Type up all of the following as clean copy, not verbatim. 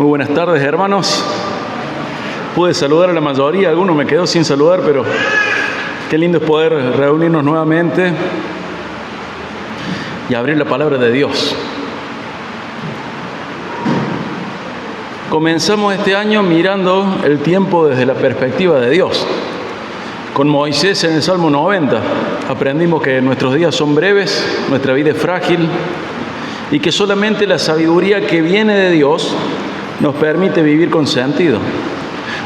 Muy buenas tardes, hermanos. Pude saludar a la mayoría, algunos me quedó sin saludar, pero qué lindo es poder reunirnos nuevamente y abrir la palabra de Dios. Comenzamos este año mirando el tiempo desde la perspectiva de Dios. Con Moisés en el Salmo 90 aprendimos que nuestros días son breves, nuestra vida es frágil y que solamente la sabiduría que viene de Dios nos permite vivir con sentido.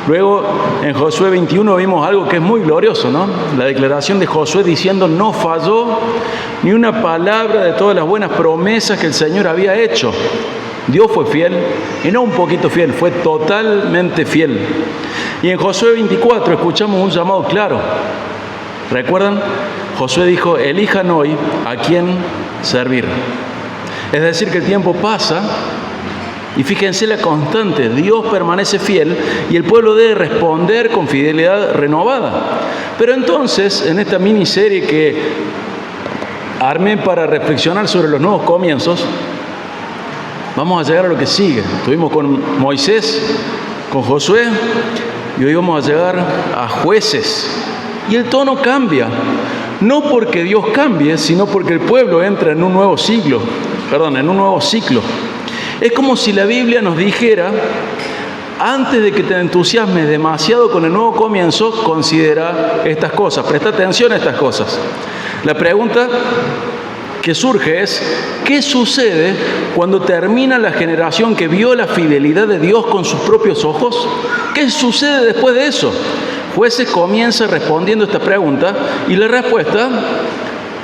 Luego, en Josué 21 vimos algo que es muy glorioso, ¿no? La declaración de Josué diciendo: no falló ni una palabra de todas las buenas promesas que el Señor había hecho. Dios fue fiel, y no un poquito fiel, fue totalmente fiel. Y en Josué 24 escuchamos un llamado claro. ¿Recuerdan? Josué dijo: elijan hoy a quién servir. Es decir, que el tiempo pasa. Y fíjense la constante, Dios permanece fiel y el pueblo debe responder con fidelidad renovada. Pero entonces, en esta miniserie que armé para reflexionar sobre los nuevos comienzos, vamos a llegar a lo que sigue. Estuvimos con Moisés, con Josué, y hoy vamos a llegar a Jueces. Y el tono cambia, no porque Dios cambie, sino porque el pueblo entra en un nuevo ciclo. Es como si la Biblia nos dijera: antes de que te entusiasmes demasiado con el nuevo comienzo, considera estas cosas, presta atención a estas cosas. La pregunta que surge es: ¿qué sucede cuando termina la generación que vio la fidelidad de Dios con sus propios ojos? ¿Qué sucede después de eso? Jueces comienza respondiendo esta pregunta y la respuesta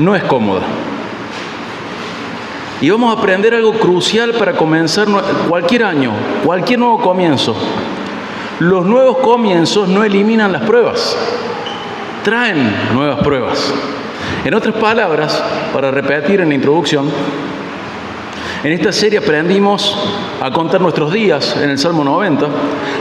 no es cómoda. Y vamos a aprender algo crucial para comenzar cualquier año, cualquier nuevo comienzo. Los nuevos comienzos no eliminan las pruebas, traen nuevas pruebas. En otras palabras, para repetir en la introducción, en esta serie aprendimos a contar nuestros días en el Salmo 90,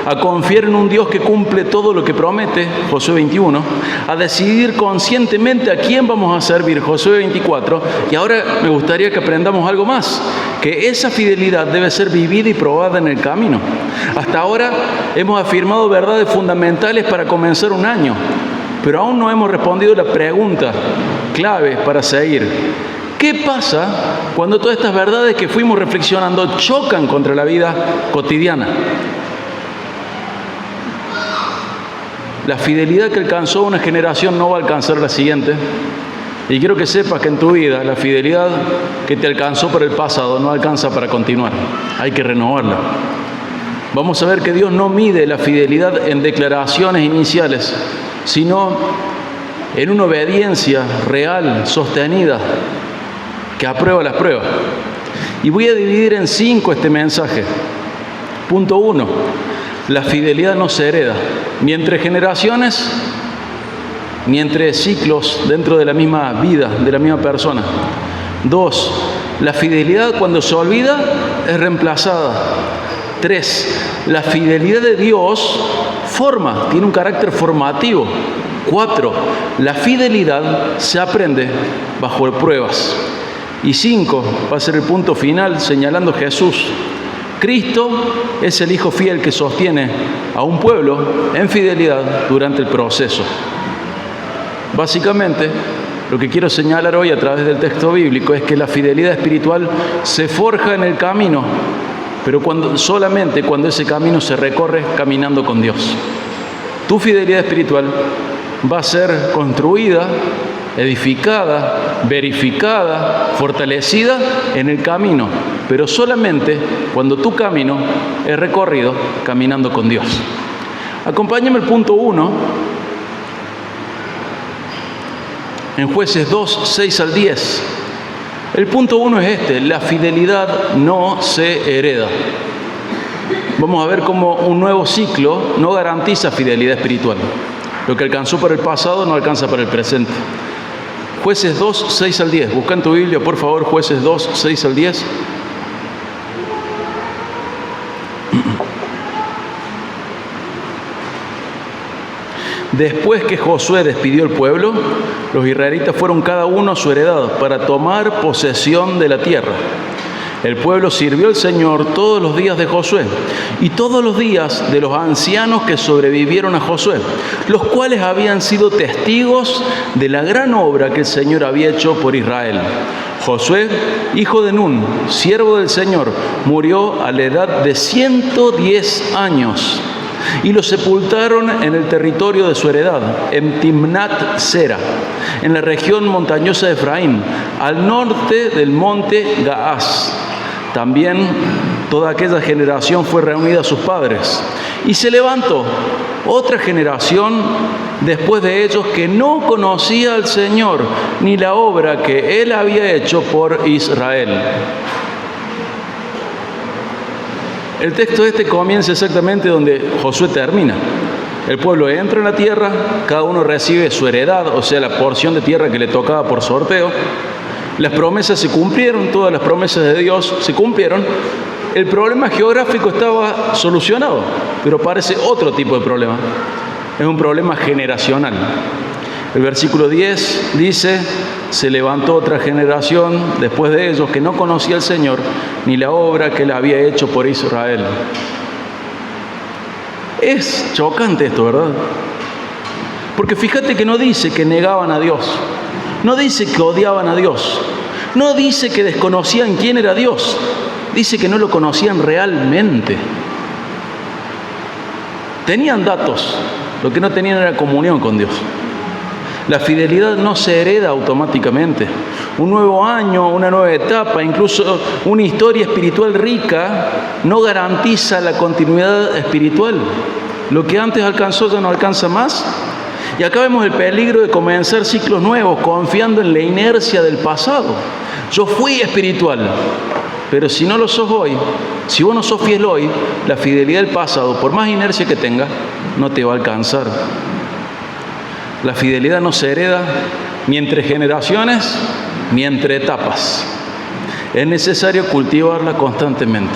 a confiar en un Dios que cumple todo lo que promete, Josué 21, a decidir conscientemente a quién vamos a servir, Josué 24, y ahora me gustaría que aprendamos algo más, que esa fidelidad debe ser vivida y probada en el camino. Hasta ahora hemos afirmado verdades fundamentales para comenzar un año, pero aún no hemos respondido la pregunta clave para seguir. ¿Qué pasa cuando todas estas verdades que fuimos reflexionando chocan contra la vida cotidiana? La fidelidad que alcanzó una generación no va a alcanzar la siguiente. Y quiero que sepas que en tu vida la fidelidad que te alcanzó por el pasado no alcanza para continuar. Hay que renovarla. Vamos a ver que Dios no mide la fidelidad en declaraciones iniciales, sino en una obediencia real, sostenida, que aprueba las pruebas. Y voy a dividir en 5 este mensaje. Punto 1. La fidelidad no se hereda, ni entre generaciones, ni entre ciclos dentro de la misma vida, de la misma persona. 2. La fidelidad, cuando se olvida, es reemplazada. 3. La fidelidad de Dios tiene un carácter formativo. 4. La fidelidad se aprende bajo pruebas. Y 5, va a ser el punto final, señalando Jesús. Cristo es el Hijo fiel que sostiene a un pueblo en fidelidad durante el proceso. Básicamente, lo que quiero señalar hoy a través del texto bíblico es que la fidelidad espiritual se forja en el camino, pero solamente cuando ese camino se recorre caminando con Dios. Tu fidelidad espiritual va a ser construida, edificada, verificada, fortalecida en el camino, pero solamente cuando tu camino es recorrido caminando con Dios. Acompáñame al punto 1, en Jueces 2, 6 al 10. El punto 1 es este: la fidelidad no se hereda. Vamos a ver cómo un nuevo ciclo no garantiza fidelidad espiritual. Lo que alcanzó para el pasado no alcanza para el presente. Jueces 2, 6 al 10. Busca en tu Biblia, por favor, Jueces 2, 6 al 10. Después que Josué despidió el pueblo, los israelitas fueron cada uno a su heredad para tomar posesión de la tierra. El pueblo sirvió al Señor todos los días de Josué y todos los días de los ancianos que sobrevivieron a Josué, los cuales habían sido testigos de la gran obra que el Señor había hecho por Israel. Josué, hijo de Nun, siervo del Señor, murió a la edad de 110 años y lo sepultaron en el territorio de su heredad, en Timnat Sera, en la región montañosa de Efraín, al norte del monte Gaás. También toda aquella generación fue reunida a sus padres. Y se levantó otra generación después de ellos que no conocía al Señor, ni la obra que Él había hecho por Israel. El texto comienza exactamente donde Josué termina. El pueblo entra en la tierra, cada uno recibe su heredad, o sea, la porción de tierra que le tocaba por sorteo. Las promesas se cumplieron, todas las promesas de Dios se cumplieron. El problema geográfico estaba solucionado, pero parece otro tipo de problema. Es un problema generacional. El versículo 10 dice: se levantó otra generación después de ellos que no conocía al Señor, ni la obra que Él había hecho por Israel. Es chocante esto, ¿verdad? Porque fíjate que no dice que negaban a Dios. No dice que odiaban a Dios. No dice que desconocían quién era Dios. Dice que no lo conocían realmente. Tenían datos. Lo que no tenían era comunión con Dios. La fidelidad no se hereda automáticamente. Un nuevo año, una nueva etapa, incluso una historia espiritual rica, no garantiza la continuidad espiritual. Lo que antes alcanzó ya no alcanza más. Y acá vemos el peligro de comenzar ciclos nuevos, confiando en la inercia del pasado. Yo fui espiritual, pero si no lo sos hoy, si vos no sos fiel hoy, la fidelidad del pasado, por más inercia que tenga, no te va a alcanzar. La fidelidad no se hereda ni entre generaciones, ni entre etapas. Es necesario cultivarla constantemente.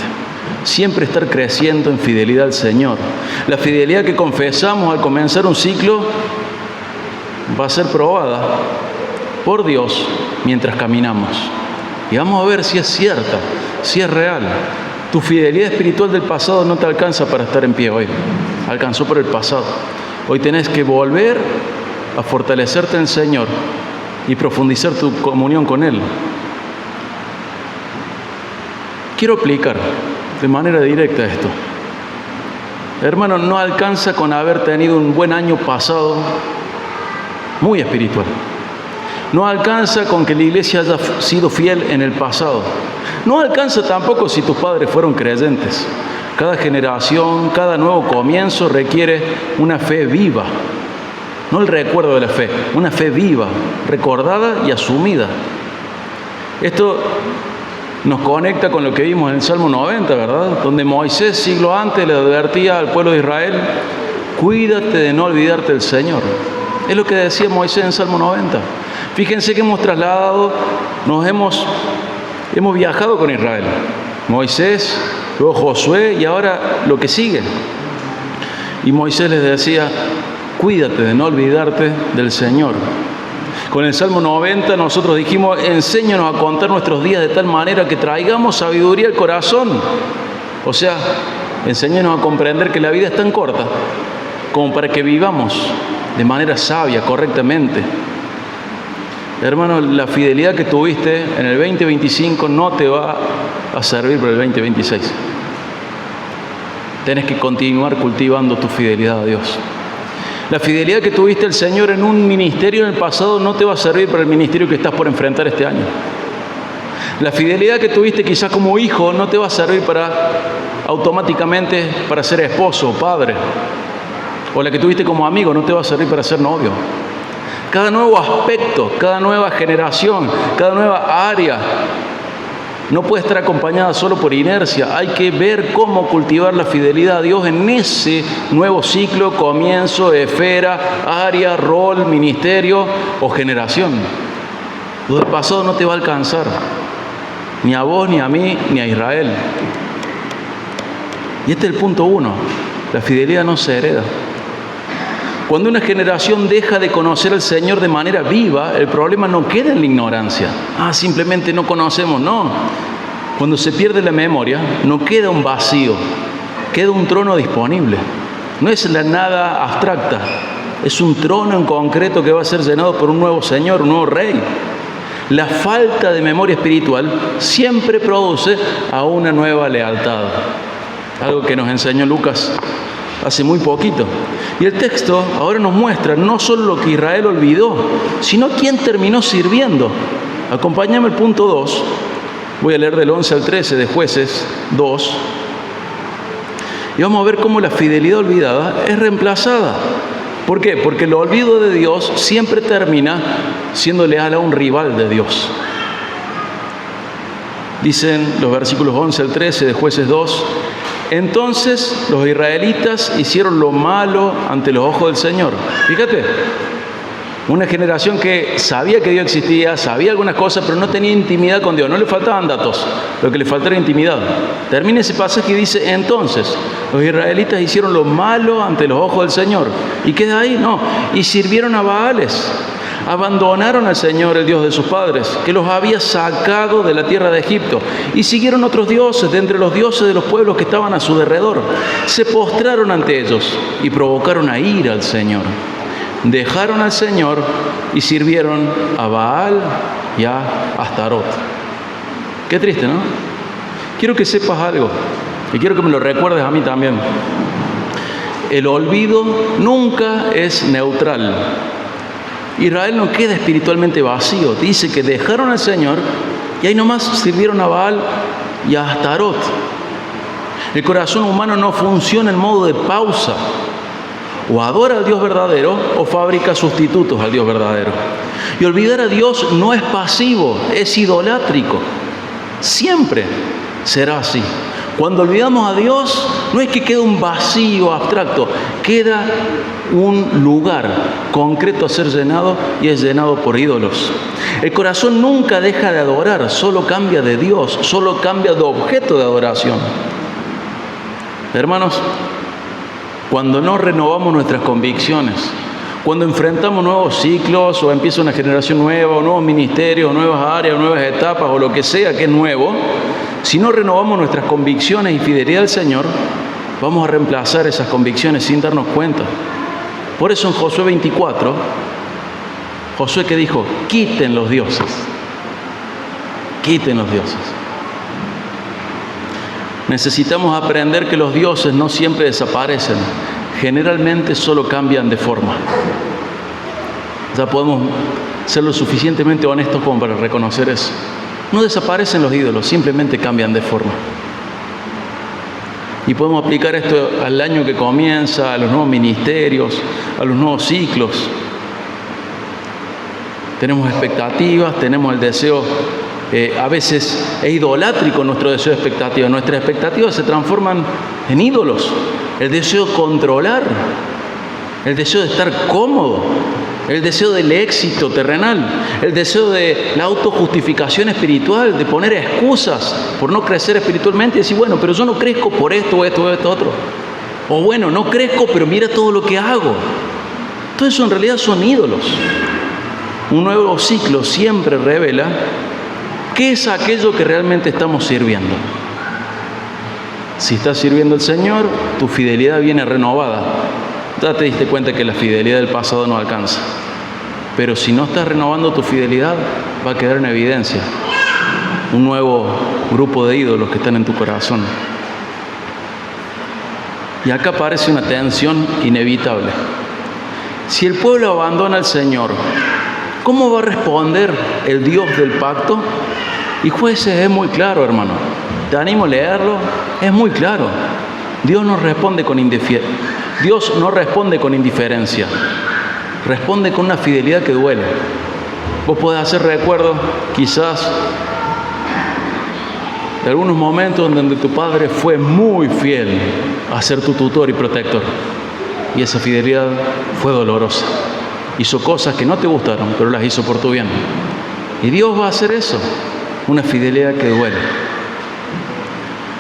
Siempre estar creciendo en fidelidad al Señor. La fidelidad que confesamos al comenzar un ciclo va a ser probada por Dios mientras caminamos. Y vamos a ver si es cierta, si es real. Tu fidelidad espiritual del pasado no te alcanza para estar en pie hoy. Alcanzó por el pasado. Hoy tenés que volver a fortalecerte en el Señor y profundizar tu comunión con Él. Quiero aplicar de manera directa esto. Hermano, no alcanza con haber tenido un buen año pasado muy espiritual. No alcanza con que la iglesia haya sido fiel en el pasado. No alcanza tampoco si tus padres fueron creyentes. Cada generación, cada nuevo comienzo requiere una fe viva. No el recuerdo de la fe, una fe viva, recordada y asumida. Esto nos conecta con lo que vimos en el Salmo 90, ¿verdad? Donde Moisés, siglo antes, le advertía al pueblo de Israel: cuídate de no olvidarte del Señor. Es lo que decía Moisés en el Salmo 90. Fíjense que hemos trasladado, hemos viajado con Israel. Moisés, luego Josué y ahora lo que sigue. Y Moisés les decía: cuídate de no olvidarte del Señor. Con el Salmo 90 nosotros dijimos: enséñanos a contar nuestros días de tal manera que traigamos sabiduría al corazón. O sea, enséñanos a comprender que la vida es tan corta como para que vivamos de manera sabia, correctamente. Hermano, la fidelidad que tuviste en el 2025 no te va a servir para el 2026. Tenés que continuar cultivando tu fidelidad a Dios. La fidelidad que tuviste al Señor en un ministerio en el pasado no te va a servir para el ministerio que estás por enfrentar este año. La fidelidad que tuviste quizás como hijo no te va a servir automáticamente para ser esposo o padre. O la que tuviste como amigo no te va a servir para ser novio. Cada nuevo aspecto, cada nueva generación, cada nueva área no puede estar acompañada solo por inercia. Hay que ver cómo cultivar la fidelidad a Dios en ese nuevo ciclo, comienzo, esfera, área, rol, ministerio o generación. Lo del pasado no te va a alcanzar, ni a vos, ni a mí, ni a Israel. Y este es el punto 1. La fidelidad no se hereda. Cuando una generación deja de conocer al Señor de manera viva, el problema no queda en la ignorancia. Simplemente no conocemos, no. Cuando se pierde la memoria, no queda un vacío, queda un trono disponible. No es la nada abstracta, es un trono en concreto que va a ser llenado por un nuevo Señor, un nuevo Rey. La falta de memoria espiritual siempre produce a una nueva lealtad. Algo que nos enseñó Lucas hace muy poquito. Y el texto ahora nos muestra no solo lo que Israel olvidó, sino quién terminó sirviendo. Acompáñame al punto 2. Voy a leer del 11 al 13 de Jueces 2. Y vamos a ver cómo la fidelidad olvidada es reemplazada. ¿Por qué? Porque el olvido de Dios siempre termina siendo leal a un rival de Dios. Dicen los versículos 11 al 13 de Jueces 2. Entonces los israelitas hicieron lo malo ante los ojos del Señor. Fíjate, una generación que sabía que Dios existía, sabía algunas cosas, pero no tenía intimidad con Dios. No le faltaban datos, lo que le faltaba era intimidad. Termina ese pasaje y dice, entonces los israelitas hicieron lo malo ante los ojos del Señor. ¿Y queda ahí? No. Y sirvieron a Baales. Abandonaron al Señor, el Dios de sus padres, que los había sacado de la tierra de Egipto, y siguieron otros dioses de entre los dioses de los pueblos que estaban a su derredor. Se postraron ante ellos y provocaron a ira al Señor. Dejaron al Señor y sirvieron a Baal y a Astarot. Qué triste, ¿no? Quiero que sepas algo, y quiero que me lo recuerdes a mí también. El olvido nunca es neutral. Israel no queda espiritualmente vacío. Dice que dejaron al Señor y ahí nomás sirvieron a Baal y a Astarot. El corazón humano no funciona en modo de pausa. O adora al Dios verdadero o fabrica sustitutos al Dios verdadero. Y olvidar a Dios no es pasivo, es idolátrico. Siempre será así. Cuando olvidamos a Dios, no es que quede un vacío abstracto, queda un lugar concreto a ser llenado y es llenado por ídolos. El corazón nunca deja de adorar, solo cambia de Dios, solo cambia de objeto de adoración. Hermanos, cuando no renovamos nuestras convicciones, cuando enfrentamos nuevos ciclos o empieza una generación nueva o nuevos ministerios o nuevas áreas o nuevas etapas o lo que sea que es nuevo, si no renovamos nuestras convicciones y fidelidad al Señor, vamos a reemplazar esas convicciones sin darnos cuenta. Por eso en Josué 24, Josué que dijo, quiten los dioses. Quiten los dioses. Necesitamos aprender que los dioses no siempre desaparecen. Generalmente solo cambian de forma. Ya podemos ser lo suficientemente honestos como para reconocer eso. No desaparecen los ídolos, simplemente cambian de forma. Y podemos aplicar esto al año que comienza, a los nuevos ministerios, a los nuevos ciclos. Tenemos expectativas, tenemos el deseo, a veces es idolátrico nuestro deseo de expectativas. Nuestras expectativas se transforman en ídolos. El deseo de controlar, el deseo de estar cómodo, el deseo del éxito terrenal, el deseo de la autojustificación espiritual, de poner excusas por no crecer espiritualmente y decir, bueno, pero yo no crezco por esto, otro. O bueno, no crezco, pero mira todo lo que hago. Todo eso en realidad son ídolos. Un nuevo ciclo siempre revela qué es aquello que realmente estamos sirviendo. Si estás sirviendo al Señor, tu fidelidad viene renovada. Ya te diste cuenta que la fidelidad del pasado no alcanza. Pero si no estás renovando tu fidelidad, va a quedar en evidencia un nuevo grupo de ídolos que están en tu corazón. Y acá aparece una tensión inevitable. Si el pueblo abandona al Señor, ¿cómo va a responder el Dios del pacto? Y Jueces es muy claro, hermano. Te animo a leerlo, es muy claro. Dios no responde con indiferencia, responde con una fidelidad que duele. Vos podés hacer recuerdo, quizás, de algunos momentos donde tu padre fue muy fiel a ser tu tutor y protector. Y esa fidelidad fue dolorosa. Hizo cosas que no te gustaron, pero las hizo por tu bien. Y Dios va a hacer eso, una fidelidad que duele.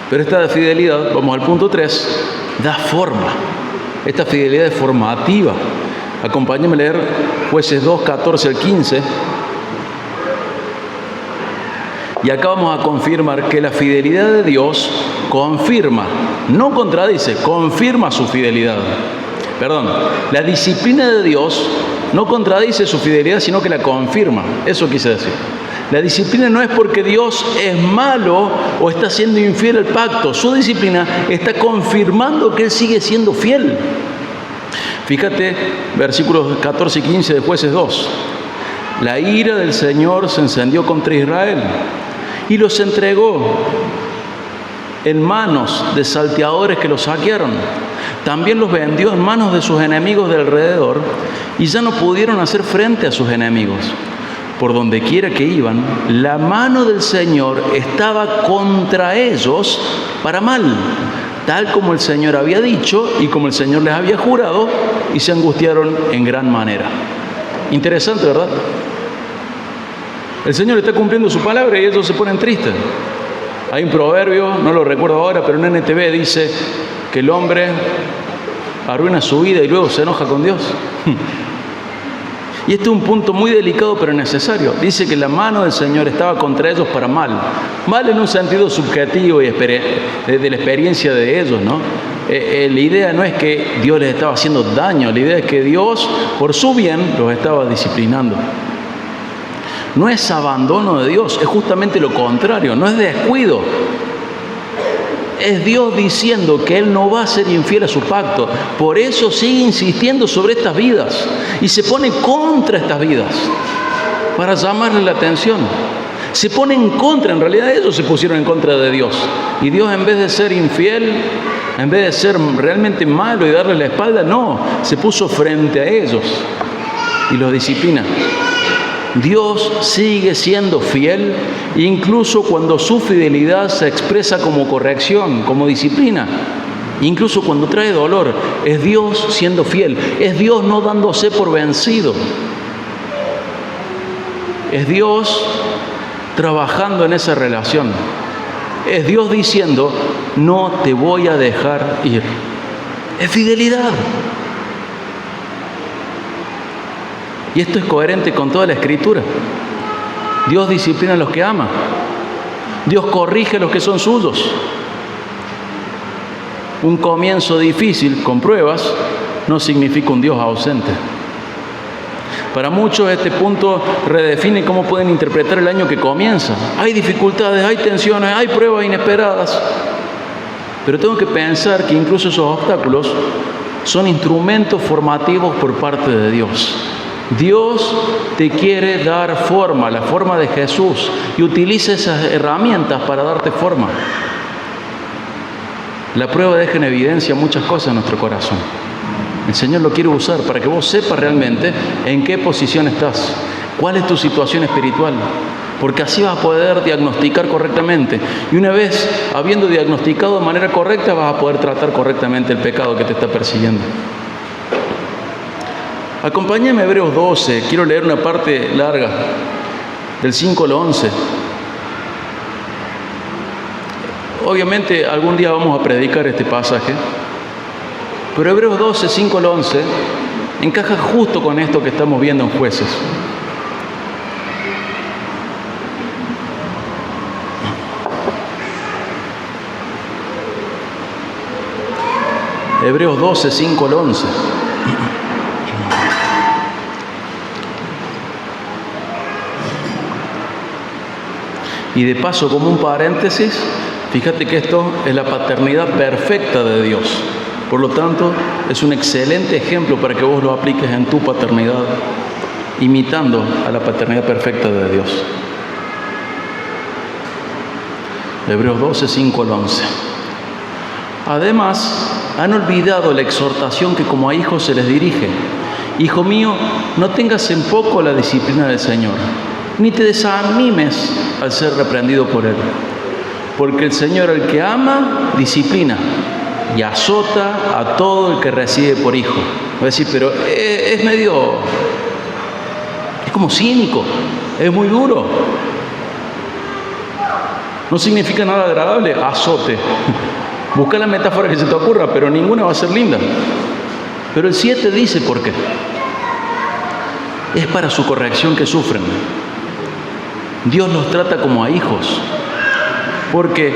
Pero esta fidelidad, vamos al punto 3, da forma. Esta fidelidad es formativa. Acompáñame a leer Jueces 2, 14 al 15. Y acá vamos a confirmar que la fidelidad de Dios confirma, no contradice, confirma su fidelidad. Perdón, la disciplina de Dios no contradice su fidelidad, sino que la confirma. Eso quise decir. La disciplina no es porque Dios es malo o está siendo infiel al pacto. Su disciplina está confirmando que Él sigue siendo fiel. Fíjate, versículos 14 y 15 de Jueces 2. La ira del Señor se encendió contra Israel y los entregó en manos de salteadores que los saquearon. También los vendió en manos de sus enemigos de alrededor y ya no pudieron hacer frente a sus enemigos. Por donde quiera que iban, la mano del Señor estaba contra ellos para mal, tal como el Señor había dicho y como el Señor les había jurado, y se angustiaron en gran manera. Interesante, ¿verdad? El Señor está cumpliendo su palabra y ellos se ponen tristes. Hay un proverbio, no lo recuerdo ahora, pero en NTV dice que el hombre arruina su vida y luego se enoja con Dios. Y este es un punto muy delicado pero necesario. Dice que la mano del Señor estaba contra ellos para mal. Mal en un sentido subjetivo y de la experiencia de ellos, ¿no? La idea no es que Dios les estaba haciendo daño, la idea es que Dios, por su bien, los estaba disciplinando. No es abandono de Dios, es justamente lo contrario, no es descuido. Es Dios diciendo que Él no va a ser infiel a su pacto. Por eso sigue insistiendo sobre estas vidas y se pone contra estas vidas para llamarle la atención. Se pone en contra, en realidad ellos se pusieron en contra de Dios. Y Dios, en vez de ser infiel, en vez de ser realmente malo y darle la espalda, no, se puso frente a ellos y los disciplina. Dios sigue siendo fiel, incluso cuando su fidelidad se expresa como corrección, como disciplina, incluso cuando trae dolor. Es Dios siendo fiel, es Dios no dándose por vencido, es Dios trabajando en esa relación, es Dios diciendo: no te voy a dejar ir. Es fidelidad. Y esto es coherente con toda la Escritura. Dios disciplina a los que ama. Dios corrige a los que son suyos. Un comienzo difícil, con pruebas, no significa un Dios ausente. Para muchos este punto redefine cómo pueden interpretar el año que comienza. Hay dificultades, hay tensiones, hay pruebas inesperadas. Pero tengo que pensar que incluso esos obstáculos son instrumentos formativos por parte de Dios. Dios te quiere dar forma, la forma de Jesús, y utiliza esas herramientas para darte forma. La prueba deja en evidencia muchas cosas en nuestro corazón. El Señor lo quiere usar para que vos sepas realmente en qué posición estás, cuál es tu situación espiritual, porque así vas a poder diagnosticar correctamente. Y una vez habiendo diagnosticado de manera correcta, vas a poder tratar correctamente el pecado que te está persiguiendo. Acompáñame a Hebreos 12, quiero leer una parte larga, del 5 al 11. Obviamente algún día vamos a predicar este pasaje, pero Hebreos 12, 5 al 11, encaja justo con esto que estamos viendo en Jueces. Hebreos 12, 5 al 11. Y de paso, como un paréntesis, fíjate que esto es la paternidad perfecta de Dios. Por lo tanto, es un excelente ejemplo para que vos lo apliques en tu paternidad, imitando a la paternidad perfecta de Dios. Hebreos 12, 5 al 11. Además, han olvidado la exhortación que como a hijos se les dirige. Hijo mío, no tengas en poco la disciplina del Señor, ni te desanimes al ser reprendido por Él. Porque el Señor al que ama, disciplina y azota a todo el que recibe por hijo. Voy a decir, pero es como cínico, es muy duro. No significa nada agradable, azote. Busca la metáfora que se te ocurra, pero ninguna va a ser linda. Pero el 7 dice por qué. Es para su corrección que sufren. Dios los trata como a hijos. Porque,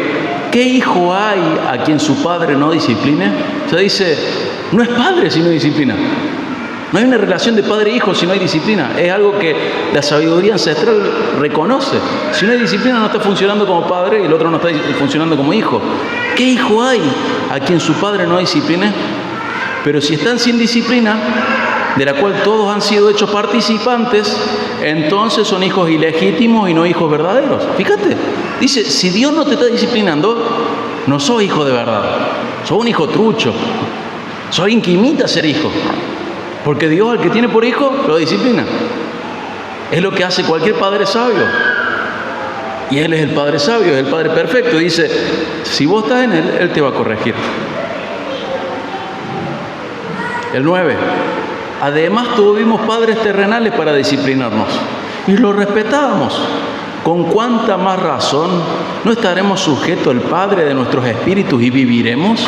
¿qué hijo hay a quien su padre no discipline? O sea, dice, no es padre si no disciplina. No hay una relación de padre e hijo si no hay disciplina. Es algo que la sabiduría ancestral reconoce. Si no hay disciplina, no está funcionando como padre y el otro no está funcionando como hijo. ¿Qué hijo hay a quien su padre no discipline? Pero si están sin disciplina, de la cual todos han sido hechos participantes, entonces son hijos ilegítimos y no hijos verdaderos. Fíjate, dice, si Dios no te está disciplinando, no sos hijo de verdad. Sos un hijo trucho. Sos alguien que imita ser hijo. Porque Dios, al que tiene por hijo, lo disciplina. Es lo que hace cualquier padre sabio. Y Él es el Padre sabio, es el Padre perfecto. Dice, si vos estás en Él, Él te va a corregir. El 9. Además tuvimos padres terrenales para disciplinarnos. Y los respetábamos. ¿Con cuánta más razón no estaremos sujetos al Padre de nuestros espíritus y viviremos?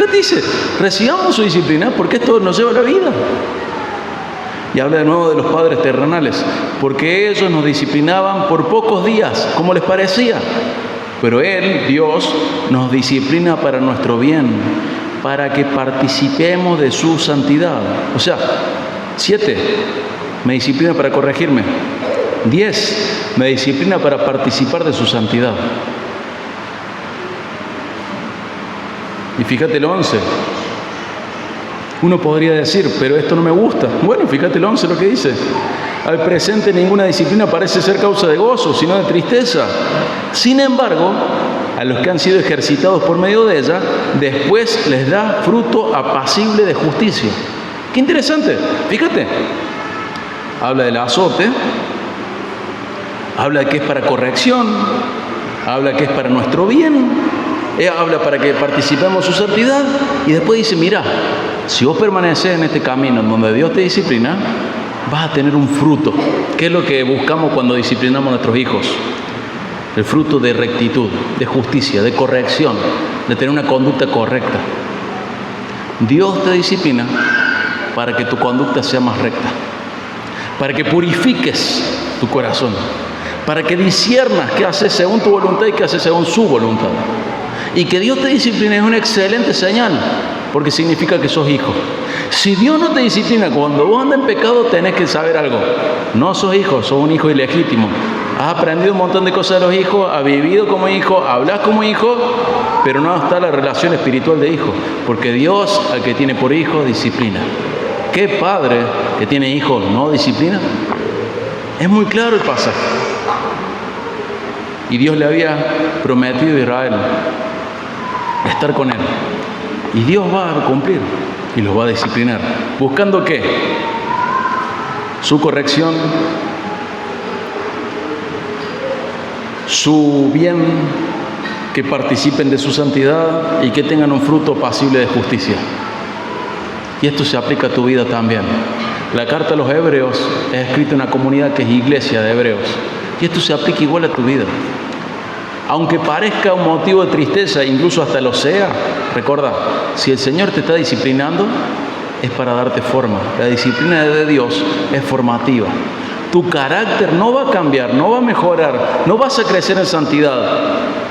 Él dice, recibamos su disciplina porque esto nos lleva a la vida. Y habla de nuevo de los padres terrenales, porque ellos nos disciplinaban por pocos días, como les parecía. Pero Él, Dios, nos disciplina para nuestro bien, para que participemos de su santidad. O sea, 7, me disciplina para corregirme. 10, me disciplina para participar de su santidad. Y fíjate el 11. Uno podría decir, pero esto no me gusta. Bueno, fíjate el 11 lo que dice. Al presente ninguna disciplina parece ser causa de gozo, sino de tristeza. Sin embargo, a los que han sido ejercitados por medio de ella, después les da fruto apacible de justicia. Qué interesante. Fíjate. Habla del azote. Habla de que es para corrección. Habla que es para nuestro bien. Habla para que participemos de su santidad. Y después dice, mira, si vos permaneces en este camino en donde Dios te disciplina, vas a tener un fruto. ¿Qué es lo que buscamos cuando disciplinamos a nuestros hijos? El fruto de rectitud, de justicia, de corrección, de tener una conducta correcta. Dios te disciplina para que tu conducta sea más recta, para que purifiques tu corazón, para que disciernas qué haces según tu voluntad y qué haces según su voluntad. Y que Dios te discipline es una excelente señal, porque significa que sos hijo. Si Dios no te disciplina cuando vos andas en pecado, tenés que saber algo. No sos hijo, sos un hijo ilegítimo. Has aprendido un montón de cosas de los hijos, has vivido como hijo, hablas como hijo, pero no está la relación espiritual de hijo. Porque Dios, al que tiene por hijo, disciplina. ¿Qué padre que tiene hijos no disciplina? Es muy claro el pasaje. Y Dios le había prometido a Israel estar con él. Y Dios va a cumplir y los va a disciplinar. ¿Buscando qué? Su corrección, su bien, que participen de su santidad y que tengan un fruto apacible de justicia. Y esto se aplica a tu vida también. La carta a los hebreos es escrita en una comunidad que es iglesia de hebreos. Y esto se aplica igual a tu vida. Aunque parezca un motivo de tristeza, incluso hasta lo sea, recuerda, si el Señor te está disciplinando, es para darte forma. La disciplina de Dios es formativa. Tu carácter no va a cambiar, no va a mejorar, no vas a crecer en santidad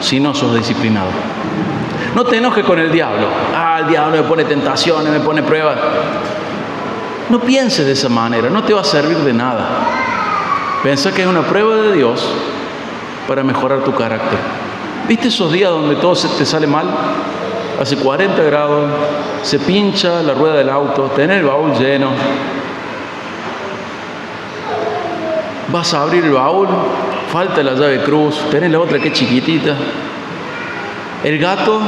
si no sos disciplinado. No te enojes con el diablo. El diablo me pone tentaciones, me pone pruebas. No pienses de esa manera, no te va a servir de nada. Piensa que es una prueba de Dios para mejorar tu carácter. ¿Viste esos días donde todo te sale mal? Hace 40 grados, se pincha la rueda del auto, tenés el baúl lleno. Vas a abrir el baúl, falta la llave cruz, tenés la otra que es chiquitita. El gato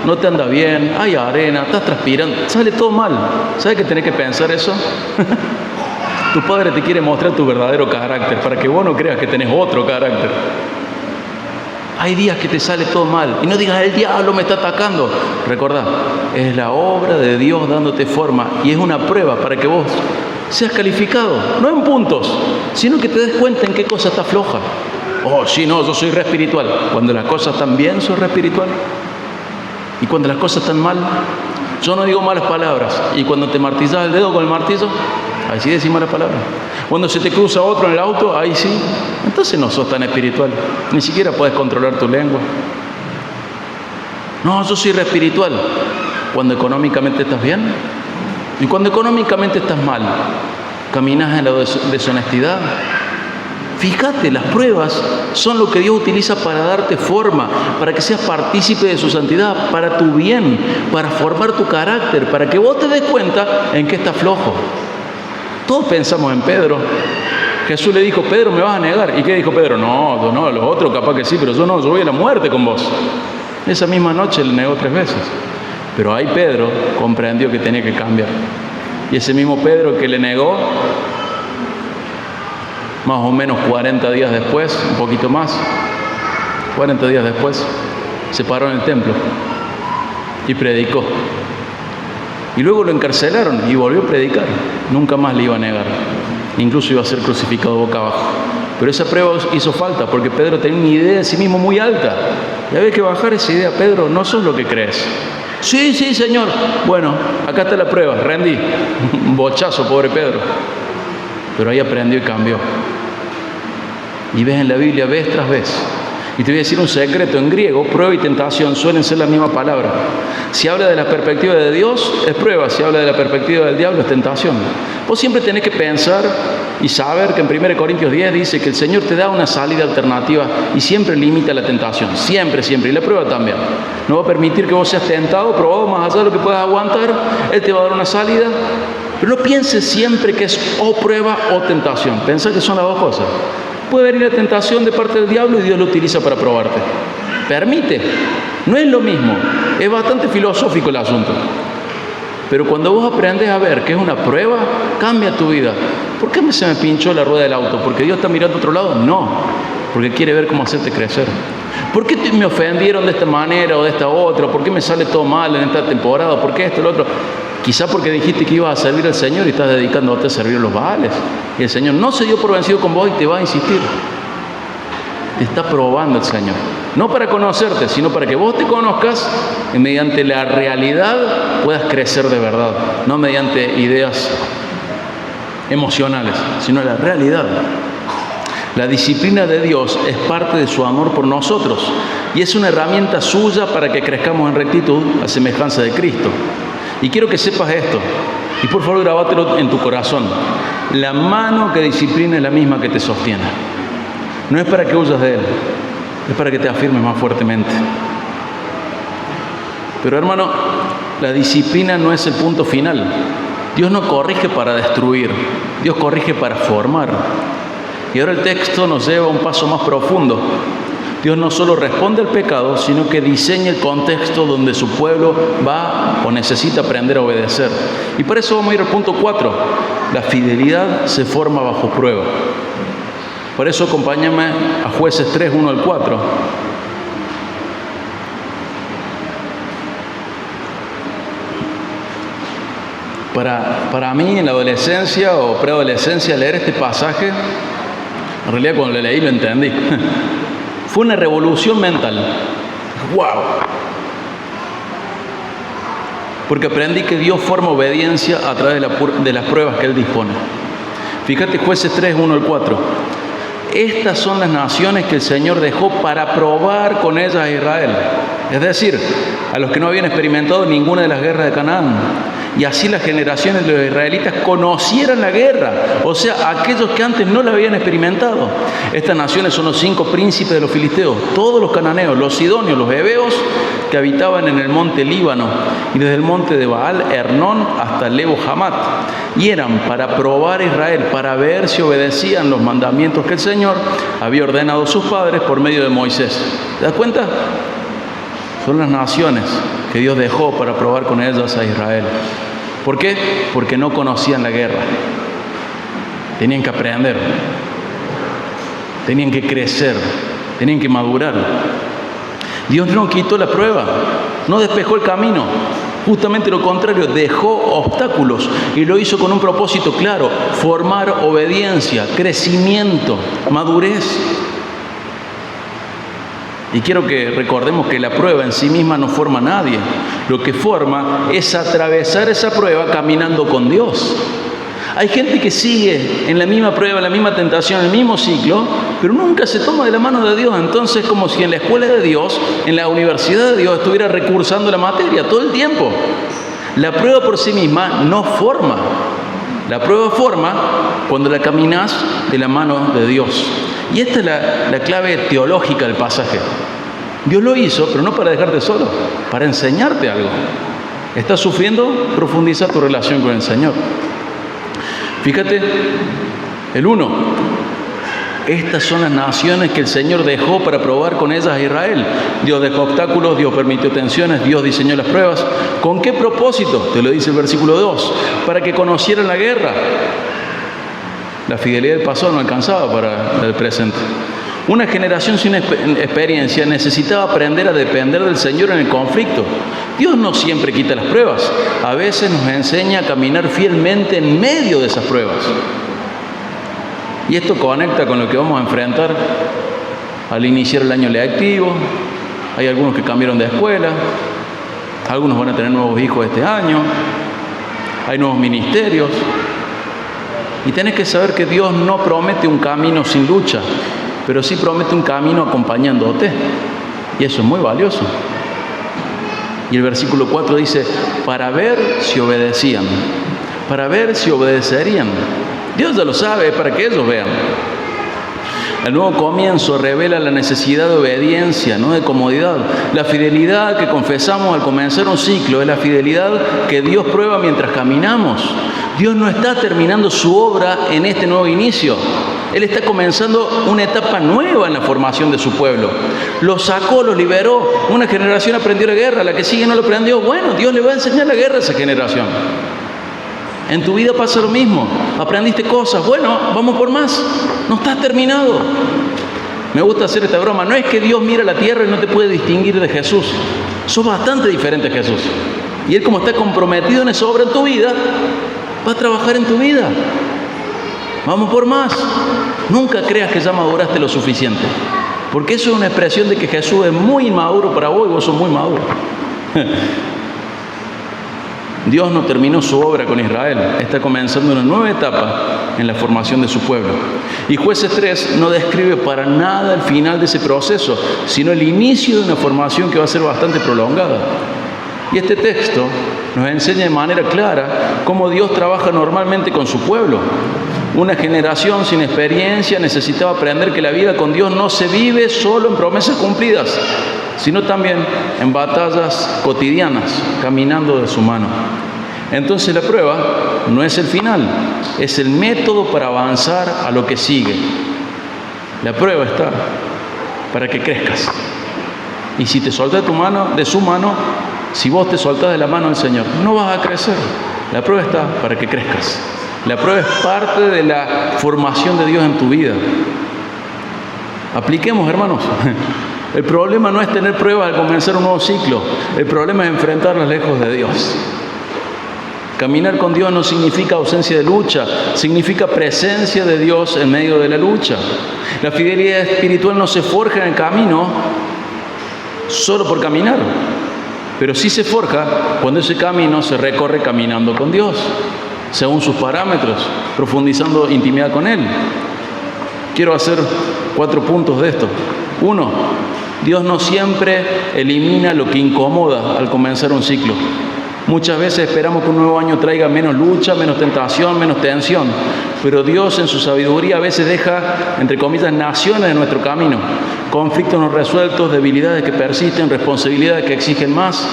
no te anda bien, hay arena, estás transpirando, sale todo mal. ¿Sabes que tenés que pensar eso? Tu padre te quiere mostrar tu verdadero carácter para que vos no creas que tenés otro carácter. Hay días que te sale todo mal y no digas, el diablo me está atacando. Recordá, es la obra de Dios dándote forma y es una prueba para que vos seas calificado, no en puntos, sino que te des cuenta en qué cosa está floja. Sí, no, yo soy re espiritual. Cuando las cosas están bien, sos re espiritual. Y cuando las cosas están mal, yo no digo malas palabras. Y cuando te martillás el dedo con el martillo, ahí sí decimos la palabra. Cuando se te cruza otro en el auto, ahí sí. Entonces no sos tan espiritual. Ni siquiera puedes controlar tu lengua. No, yo soy re espiritual. Cuando económicamente estás bien. Y cuando económicamente estás mal, caminas en la deshonestidad. Fíjate, las pruebas son lo que Dios utiliza para darte forma, para que seas partícipe de su santidad, para tu bien, para formar tu carácter, para que vos te des cuenta en qué estás flojo. Todos pensamos en Pedro. Jesús le dijo, Pedro, ¿me vas a negar? ¿Y qué dijo Pedro? No, los otros capaz que sí, pero yo no, yo voy a la muerte con vos. Esa misma noche le negó 3 veces. Pero ahí Pedro comprendió que tenía que cambiar. Y ese mismo Pedro que le negó, más o menos 40 días después, un poquito más, 40 días después, se paró en el templo y predicó. Y luego lo encarcelaron y volvió a predicar. Nunca más le iba a negar. Incluso iba a ser crucificado boca abajo. Pero esa prueba hizo falta porque Pedro tenía una idea de sí mismo muy alta. Y había que bajar esa idea. Pedro, no sos lo que crees. Sí, Señor. Bueno, acá está la prueba. Rendí. Un bochazo, pobre Pedro. Pero ahí aprendió y cambió. Y ves en la Biblia vez tras vez. Y te voy a decir un secreto, en griego, prueba y tentación suelen ser la misma palabra. Si habla de la perspectiva de Dios, es prueba. Si habla de la perspectiva del diablo, es tentación. Vos siempre tenés que pensar y saber que en 1 Corintios 10 dice que el Señor te da una salida alternativa y siempre limita la tentación. Siempre. Y la prueba también. No va a permitir que vos seas tentado, probado más allá de lo que puedas aguantar. Él te va a dar una salida. Pero no pienses siempre que es o prueba o tentación. Pensá que son las dos cosas. Puede venir la tentación de parte del diablo y Dios lo utiliza para probarte. Permite. No es lo mismo. Es bastante filosófico el asunto. Pero cuando vos aprendes a ver que es una prueba, cambia tu vida. ¿Por qué se me pinchó la rueda del auto? ¿Porque Dios está mirando a otro lado? No. Porque quiere ver cómo hacerte crecer. ¿Por qué me ofendieron de esta manera o de esta otra? ¿Por qué me sale todo mal en esta temporada? ¿Por qué esto y lo otro? Quizá porque dijiste que ibas a servir al Señor y estás dedicándote a servir a los Baales. Y el Señor no se dio por vencido con vos y te va a insistir. Te está probando el Señor. No para conocerte, sino para que vos te conozcas y mediante la realidad puedas crecer de verdad. No mediante ideas emocionales, sino la realidad. La disciplina de Dios es parte de su amor por nosotros y es una herramienta suya para que crezcamos en rectitud a semejanza de Cristo. Y quiero que sepas esto, y por favor grabátelo en tu corazón. La mano que disciplina es la misma que te sostiene. No es para que huyas de Él, es para que te afirmes más fuertemente. Pero hermano, la disciplina no es el punto final. Dios no corrige para destruir, Dios corrige para formar. Y ahora el texto nos lleva a un paso más profundo. Dios no solo responde al pecado, sino que diseña el contexto donde su pueblo va o necesita aprender a obedecer. Y para eso vamos a ir al punto 4. La fidelidad se forma bajo prueba. Por eso acompáñame a Jueces 3, 1 al 4. Para mí, en la adolescencia o preadolescencia, leer este pasaje, en realidad cuando lo leí lo entendí. Fue una revolución mental. ¡Wow! Porque aprendí que Dios forma obediencia a través de las pruebas que Él dispone. Fíjate Jueces 3, 1 al 4. Estas son las naciones que el Señor dejó para probar con ellas a Israel. Es decir, a los que no habían experimentado ninguna de las guerras de Canaán. Y así las generaciones de los israelitas conocieran la guerra, o sea, aquellos que antes no la habían experimentado. Estas naciones son los 5 príncipes de los filisteos, todos los cananeos, los sidonios, los heveos, que habitaban en el monte Líbano, y desde el monte de Baal, Hernón, hasta Lebo Hamat. Y eran para probar a Israel, para ver si obedecían los mandamientos que el Señor había ordenado a sus padres por medio de Moisés. ¿Te das cuenta? Son las naciones que Dios dejó para probar con ellas a Israel. ¿Por qué? Porque no conocían la guerra. Tenían que aprender. Tenían que crecer. Tenían que madurar. Dios no quitó la prueba. No despejó el camino. Justamente lo contrario, dejó obstáculos y lo hizo con un propósito claro: formar obediencia, crecimiento, madurez. Y quiero que recordemos que la prueba en sí misma no forma a nadie. Lo que forma es atravesar esa prueba caminando con Dios. Hay gente que sigue en la misma prueba, en la misma tentación, en el mismo ciclo, pero nunca se toma de la mano de Dios. Entonces, como si en la escuela de Dios, en la universidad de Dios, estuviera recursando la materia todo el tiempo. La prueba por sí misma no forma. La prueba forma cuando la caminas de la mano de Dios. Y esta es la clave teológica del pasaje. Dios lo hizo, pero no para dejarte solo, para enseñarte algo. ¿Estás sufriendo? Profundiza tu relación con el Señor. Fíjate, el 1. Estas son las naciones que el Señor dejó para probar con ellas a Israel. Dios dejó obstáculos, Dios permitió tensiones, Dios diseñó las pruebas. ¿Con qué propósito? Te lo dice el versículo 2. Para que conocieran la guerra. La fidelidad del pasado no alcanzaba para el presente. Una generación sin experiencia necesitaba aprender a depender del Señor en el conflicto. Dios no siempre quita las pruebas. A veces nos enseña a caminar fielmente en medio de esas pruebas. Y esto conecta con lo que vamos a enfrentar al iniciar el año lectivo. Hay algunos que cambiaron de escuela. Algunos van a tener nuevos hijos este año. Hay nuevos ministerios. Y tenés que saber que Dios no promete un camino sin lucha, pero sí promete un camino acompañándote. Y eso es muy valioso. Y el versículo 4 dice, para ver si obedecían, para ver si obedecerían. Dios ya lo sabe, para que ellos vean. El nuevo comienzo revela la necesidad de obediencia, no de comodidad. La fidelidad que confesamos al comenzar un ciclo es la fidelidad que Dios prueba mientras caminamos. Dios no está terminando su obra en este nuevo inicio. Él está comenzando una etapa nueva en la formación de su pueblo. Los sacó, los liberó. Una generación aprendió la guerra, la que sigue no lo aprendió. Bueno, Dios le va a enseñar la guerra a esa generación. En tu vida pasa lo mismo. Aprendiste cosas. Bueno, vamos por más. No estás terminado. Me gusta hacer esta broma. No es que Dios mira la tierra y no te puede distinguir de Jesús. Sos bastante diferente a Jesús. Y Él, como está comprometido en esa obra en tu vida, va a trabajar en tu vida. Vamos por más. Nunca creas que ya maduraste lo suficiente. Porque eso es una expresión de que Jesús es muy inmaduro para vos y vos sos muy maduro. Dios no terminó su obra con Israel. Está comenzando una nueva etapa en la formación de su pueblo. Y Jueces 3 no describe para nada el final de ese proceso, sino el inicio de una formación que va a ser bastante prolongada. Y este texto nos enseña de manera clara cómo Dios trabaja normalmente con su pueblo. Una generación sin experiencia necesitaba aprender que la vida con Dios no se vive solo en promesas cumplidas, sino también en batallas cotidianas, caminando de su mano. Entonces la prueba no es el final, es el método para avanzar a lo que sigue. La prueba está para que crezcas. Y si te soltas de su mano, si vos te soltás de la mano del Señor, no vas a crecer. La prueba está para que crezcas. La prueba es parte de la formación de Dios en tu vida. Apliquemos, hermanos. El problema no es tener pruebas al comenzar un nuevo ciclo. El problema es enfrentarlas lejos de Dios. Caminar con Dios no significa ausencia de lucha, significa presencia de Dios en medio de la lucha. La fidelidad espiritual no se forja en el camino solo por caminar, pero sí se forja cuando ese camino se recorre caminando con Dios, según sus parámetros, profundizando intimidad con Él. Quiero hacer 4 puntos de esto. 1. Dios no siempre elimina lo que incomoda al comenzar un ciclo. Muchas veces esperamos que un nuevo año traiga menos lucha, menos tentación, menos tensión. Pero Dios en su sabiduría a veces deja, entre comillas, naciones en nuestro camino. Conflictos no resueltos, debilidades que persisten, responsabilidades que exigen más.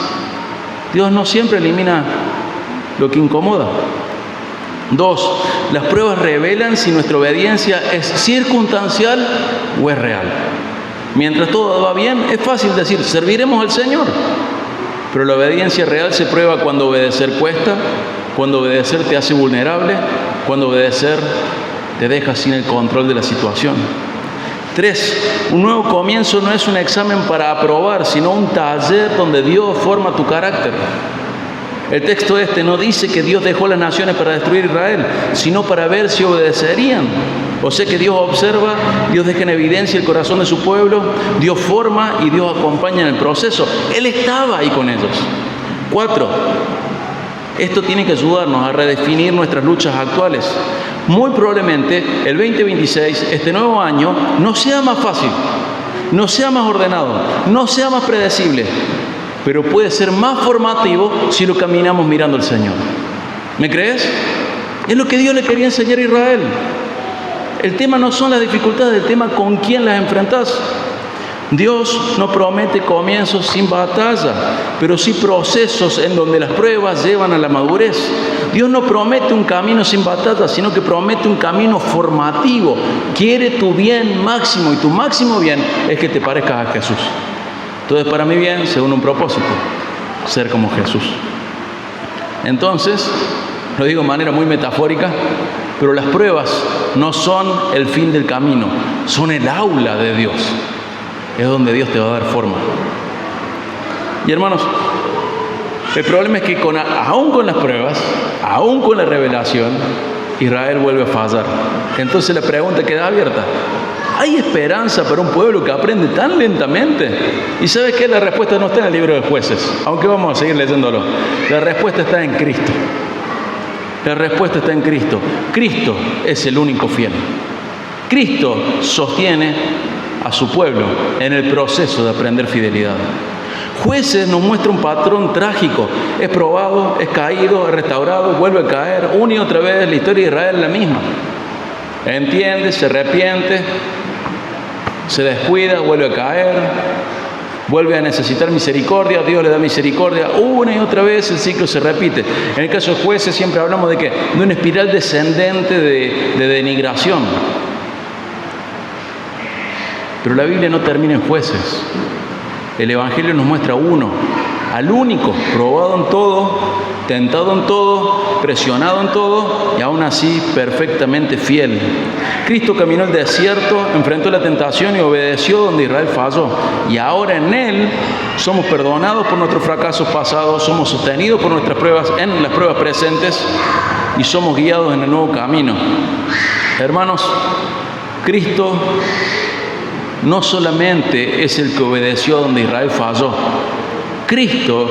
Dios no siempre elimina lo que incomoda. 2. Las pruebas revelan si nuestra obediencia es circunstancial o es real. Mientras todo va bien, es fácil decir, serviremos al Señor. Pero la obediencia real se prueba cuando obedecer cuesta, cuando obedecer te hace vulnerable, cuando obedecer te deja sin el control de la situación. 3. Un nuevo comienzo no es un examen para aprobar, sino un taller donde Dios forma tu carácter. El texto no dice que Dios dejó las naciones para destruir Israel, sino para ver si obedecerían. O sea que Dios observa, Dios deja en evidencia el corazón de su pueblo, Dios forma y Dios acompaña en el proceso. Él estaba ahí con ellos. 4. Esto tiene que ayudarnos a redefinir nuestras luchas actuales. Muy probablemente el 2026, este nuevo año, no sea más fácil, no sea más ordenado, no sea más predecible, pero puede ser más formativo si lo caminamos mirando al Señor. ¿Me crees? Es lo que Dios le quería enseñar a Israel. El tema no son las dificultades, el tema con quién las enfrentás. Dios no promete comienzos sin batalla, pero sí procesos en donde las pruebas llevan a la madurez. Dios no promete un camino sin batalla, sino que promete un camino formativo. Quiere tu bien máximo, y tu máximo bien es que te parezcas a Jesús. Entonces, para mi bien, según un propósito, ser como Jesús. Entonces, lo digo de manera muy metafórica, pero las pruebas no son el fin del camino, son el aula de Dios. Es donde Dios te va a dar forma. Y hermanos, el problema es que aún con las pruebas, aún con la revelación, Israel vuelve a fallar. Entonces la pregunta queda abierta. ¿Hay esperanza para un pueblo que aprende tan lentamente? ¿Y sabes qué? La respuesta no está en el libro de Jueces, aunque vamos a seguir leyéndolo. La respuesta está en Cristo. La respuesta está en Cristo. Cristo es el único fiel. Cristo sostiene a su pueblo en el proceso de aprender fidelidad. Jueces nos muestra un patrón trágico. Es probado, es caído, es restaurado, vuelve a caer. Una y otra vez la historia de Israel es la misma. Entiende, se arrepiente, se descuida, vuelve a caer, vuelve a necesitar misericordia, Dios le da misericordia. Una y otra vez el ciclo se repite. En el caso de Jueces siempre hablamos de una espiral descendente de denigración. Pero la Biblia no termina en Jueces. El Evangelio nos muestra uno, al único, probado en todo, tentado en todo, presionado en todo y aún así perfectamente fiel. Cristo caminó el desierto, enfrentó la tentación y obedeció donde Israel falló. Y ahora en Él somos perdonados por nuestros fracasos pasados, somos sostenidos por nuestras pruebas en las pruebas presentes y somos guiados en el nuevo camino. Hermanos, Cristo no solamente es el que obedeció donde Israel falló. Cristo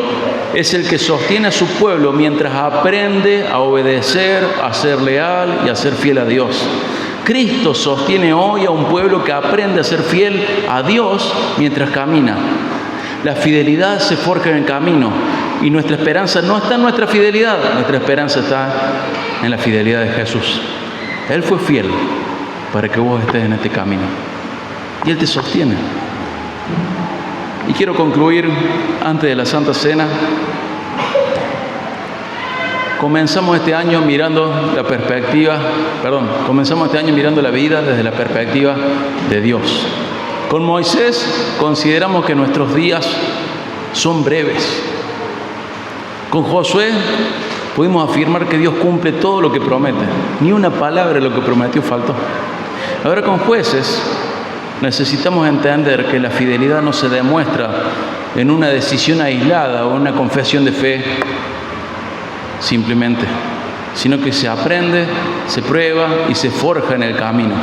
es el que sostiene a su pueblo mientras aprende a obedecer, a ser leal y a ser fiel a Dios. Cristo sostiene hoy a un pueblo que aprende a ser fiel a Dios mientras camina. La fidelidad se forja en el camino y nuestra esperanza no está en nuestra fidelidad, nuestra esperanza está en la fidelidad de Jesús. Él fue fiel para que vos estés en este camino. Y Él te sostiene. Y quiero concluir antes de la Santa Cena. Comenzamos este año mirando la vida desde la perspectiva de Dios. Con Moisés consideramos que nuestros días son breves. Con Josué pudimos afirmar que Dios cumple todo lo que promete. Ni una palabra de lo que prometió faltó. Ahora con Jueces necesitamos entender que la fidelidad no se demuestra en una decisión aislada o una confesión de fe simplemente, sino que se aprende, se prueba y se forja en el camino.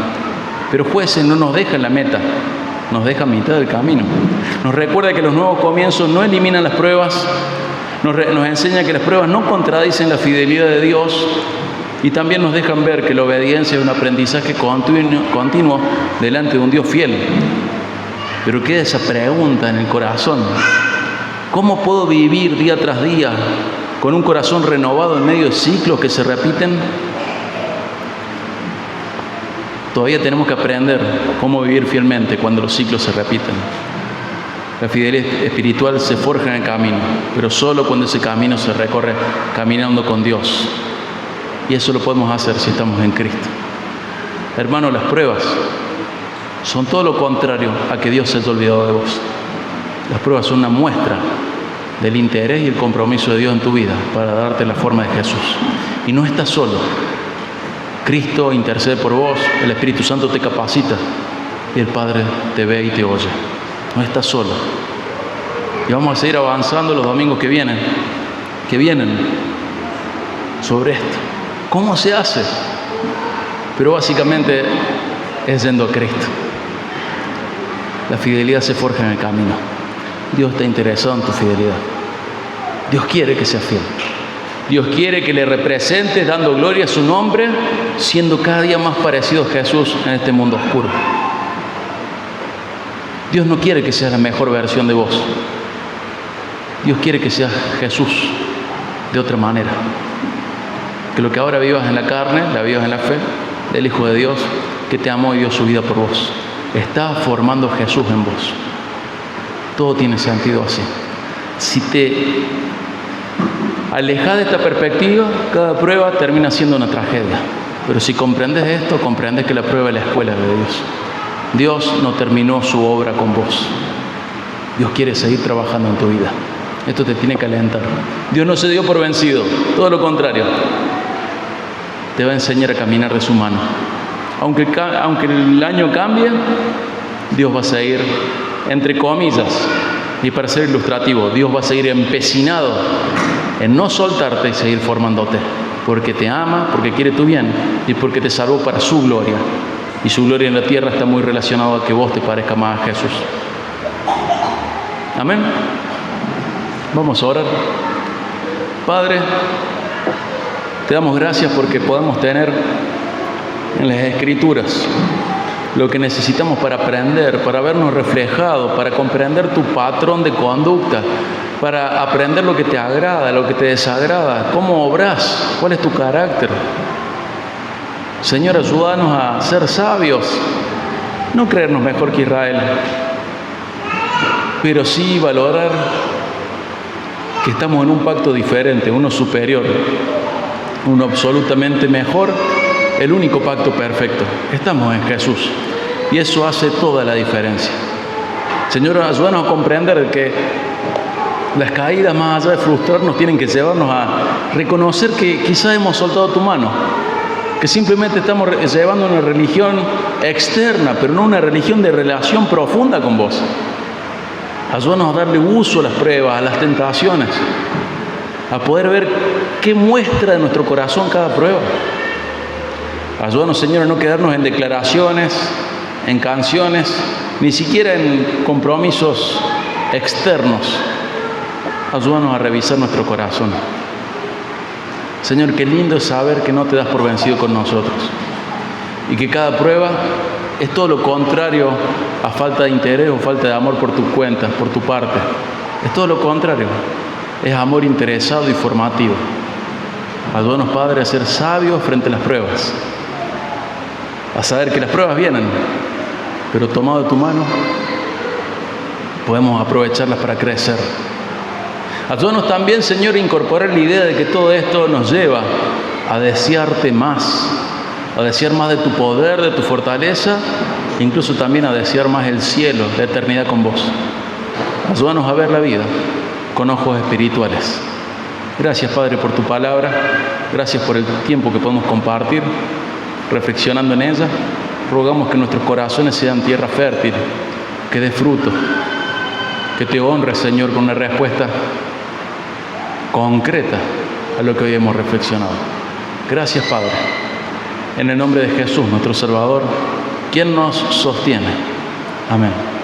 Pero Jueces no nos deja en la meta, nos deja a mitad del camino. Nos recuerda que los nuevos comienzos no eliminan las pruebas, nos enseña que las pruebas no contradicen la fidelidad de Dios. Y también nos dejan ver que la obediencia es un aprendizaje continuo delante de un Dios fiel. Pero queda esa pregunta en el corazón. ¿Cómo puedo vivir día tras día con un corazón renovado en medio de ciclos que se repiten? Todavía tenemos que aprender cómo vivir fielmente cuando los ciclos se repiten. La fidelidad espiritual se forja en el camino, pero solo cuando ese camino se recorre caminando con Dios. Y eso lo podemos hacer si estamos en Cristo. Hermanos, las pruebas son todo lo contrario a que Dios se haya olvidado de vos. Las pruebas son una muestra del interés y el compromiso de Dios en tu vida para darte la forma de Jesús. Y no estás solo. Cristo intercede por vos, el Espíritu Santo te capacita y el Padre te ve y te oye. No estás solo. Y vamos a seguir avanzando los domingos que vienen sobre esto. ¿Cómo se hace? Pero básicamente es yendo a Cristo. La fidelidad se forja en el camino. Dios está interesado en tu fidelidad. Dios quiere que seas fiel. Dios quiere que le representes dando gloria a su nombre, siendo cada día más parecido a Jesús en este mundo oscuro. Dios no quiere que seas la mejor versión de vos. Dios quiere que seas Jesús de otra manera. Que lo que ahora vivas en la carne, la vivas en la fe del Hijo de Dios, que te amó y dio su vida por vos. Está formando Jesús en vos. Todo tiene sentido así. Si te alejas de esta perspectiva, cada prueba termina siendo una tragedia. Pero si comprendes esto, comprendes que la prueba es la escuela de Dios. Dios no terminó su obra con vos. Dios quiere seguir trabajando en tu vida. Esto te tiene que alentar. Dios no se dio por vencido, todo lo contrario. Te va a enseñar a caminar de su mano. Aunque el año cambie, Dios va a seguir, entre comillas, y para ser ilustrativo, Dios va a seguir empecinado en no soltarte y seguir formándote. Porque te ama, porque quiere tu bien y porque te salvó para su gloria. Y su gloria en la tierra está muy relacionada a que vos te parezcas más a Jesús. Amén. Vamos a orar. Padre, te damos gracias porque podemos tener en las Escrituras lo que necesitamos para aprender, para vernos reflejados, para comprender tu patrón de conducta, para aprender lo que te agrada, lo que te desagrada, cómo obras, cuál es tu carácter. Señor, ayúdanos a ser sabios, no creernos mejor que Israel, pero sí valorar que estamos en un pacto diferente, uno superior, uno absolutamente mejor, el único pacto perfecto. Estamos en Jesús y eso hace toda la diferencia. Señor, ayúdanos a comprender que las caídas, más allá de frustrarnos, tienen que llevarnos a reconocer que quizás hemos soltado tu mano, que simplemente estamos llevando una religión externa, pero no una religión de relación profunda con vos. Ayúdanos a darle uso a las pruebas, a las tentaciones, a poder ver qué muestra de nuestro corazón cada prueba. Ayúdanos, Señor, a no quedarnos en declaraciones, en canciones, ni siquiera en compromisos externos. Ayúdanos a revisar nuestro corazón. Señor, qué lindo es saber que no te das por vencido con nosotros y que cada prueba es todo lo contrario a falta de interés o falta de amor por tu cuenta, por tu parte. Es todo lo contrario. Es amor interesado y formativo. Ayúdanos, Padre, a ser sabios frente a las pruebas. A saber que las pruebas vienen, pero tomado de tu mano, podemos aprovecharlas para crecer. Ayúdanos también, Señor, a incorporar la idea de que todo esto nos lleva a desearte más, a desear más de tu poder, de tu fortaleza, e incluso también a desear más el cielo, la eternidad con vos. Ayúdanos a ver la vida con ojos espirituales. Gracias, Padre, por tu palabra. Gracias por el tiempo que podemos compartir reflexionando en ella. Rogamos que nuestros corazones sean tierra fértil, que dé fruto, que te honre, Señor, con una respuesta concreta a lo que hoy hemos reflexionado. Gracias, Padre. En el nombre de Jesús, nuestro Salvador, quien nos sostiene. Amén.